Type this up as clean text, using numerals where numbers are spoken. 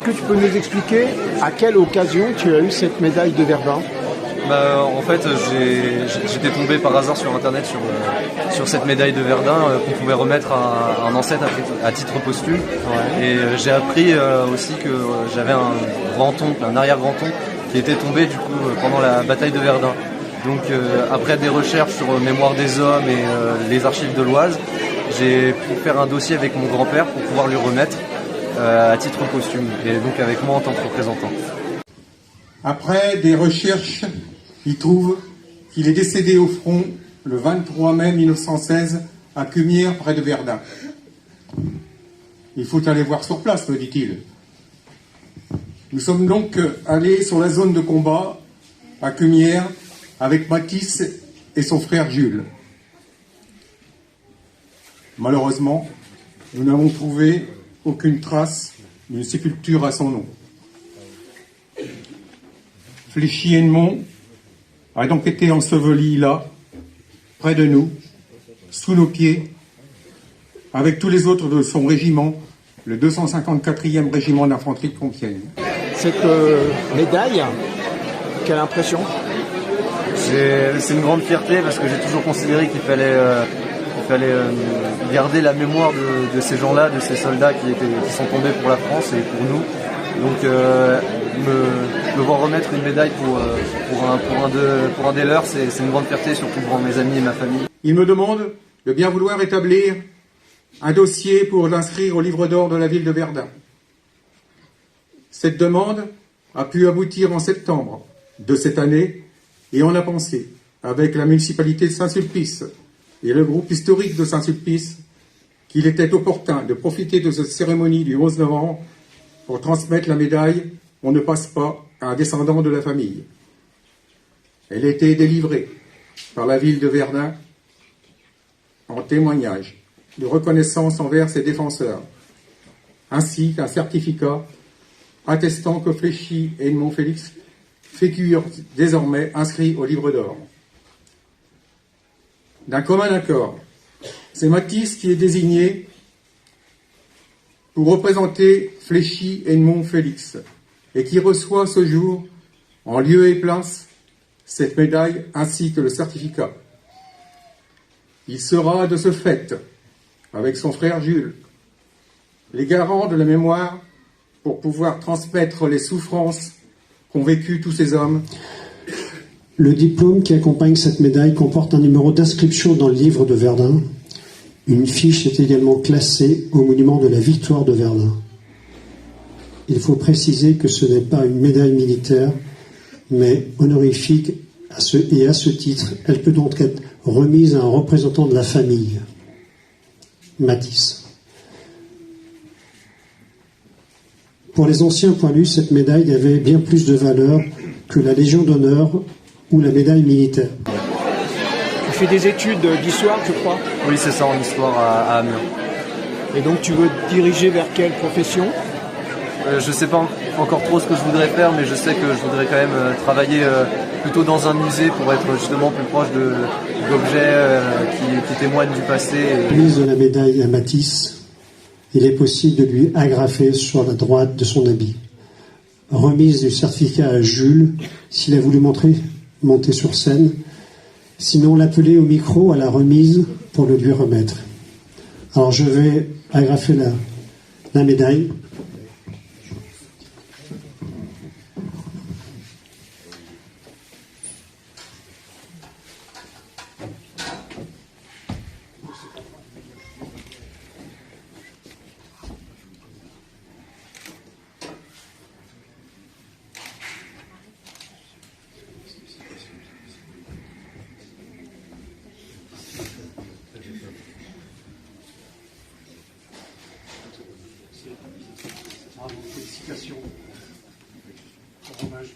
Est-ce que tu peux nous expliquer à quelle occasion tu as eu cette médaille de Verdun? En fait, j'étais tombé par hasard sur internet sur cette médaille de Verdun qu'on pouvait remettre à un ancêtre à titre posthume. Ouais. Et j'ai appris aussi que j'avais un grand-oncle, un arrière-grand-oncle qui était tombé du coup pendant la bataille de Verdun. Donc après des recherches sur Mémoire des hommes et les archives de l'Oise, j'ai pu faire un dossier avec mon grand-père pour pouvoir lui remettre à titre posthume, et donc avec moi en tant que représentant. Après des recherches, il trouve qu'il est décédé au front le 23 mai 1916 à Cumières, près de Verdun. Il faut aller voir sur place, me dit-il. Nous sommes donc allés sur la zone de combat à Cumières avec Matisse et son frère Jules. Malheureusement, nous n'avons trouvé aucune trace d'une sépulture à son nom. Fléchy-Hennemont a donc été enseveli là, près de nous, sous nos pieds, avec tous les autres de son régiment, le 254e régiment d'infanterie de Compiègne. Cette médaille, quelle impression? C'est une grande fierté parce que j'ai toujours considéré qu'il fallait garder la mémoire de ces gens-là, de ces soldats qui sont tombés pour la France et pour nous. Donc me voir remettre une médaille pour un des leurs, c'est une grande fierté, surtout devant mes amis et ma famille. Il me demande de bien vouloir établir un dossier pour l'inscrire au livre d'or de la ville de Verdun. Cette demande a pu aboutir en septembre de cette année et on a pensé, avec la municipalité de Saint-Sulpice et le groupe historique de Saint-Sulpice, qu'il était opportun de profiter de cette cérémonie du 11 novembre pour transmettre la médaille On ne passe pas à un descendant de la famille. Elle a été délivrée par la ville de Verdun en témoignage de reconnaissance envers ses défenseurs, ainsi qu'un certificat attestant que Fléchy-Hennemont Félix figure désormais inscrit au livre d'or. D'un commun accord, c'est Matisse qui est désigné pour représenter Fléchy-Hennemont Félix et qui reçoit ce jour, en lieu et place, cette médaille ainsi que le certificat. Il sera de ce fait, avec son frère Jules, les garants de la mémoire pour pouvoir transmettre les souffrances qu'ont vécues tous ces hommes. Le diplôme qui accompagne cette médaille comporte un numéro d'inscription dans le livre de Verdun. Une fiche est également classée au monument de la victoire de Verdun. Il faut préciser que ce n'est pas une médaille militaire, mais honorifique, et à ce titre, elle peut donc être remise à un représentant de la famille. Matisse. Pour les anciens poilus, cette médaille avait bien plus de valeur que la Légion d'honneur ou la médaille militaire. Tu fais des études d'histoire, je crois? Oui, c'est ça, en histoire à Amiens. Et donc tu veux te diriger vers quelle profession? Je ne sais pas encore trop ce que je voudrais faire, mais je sais que je voudrais quand même travailler plutôt dans un musée pour être justement plus proche d'objets qui témoignent du passé. Remise de la médaille à Matisse, il est possible de lui agrafer sur la droite de son habit. Remise du certificat à Jules, s'il a voulu monter sur scène. Sinon, l'appeler au micro à la remise pour le lui remettre. Alors, je vais agrafer la médaille. Bravo, félicitations. Bon hommage.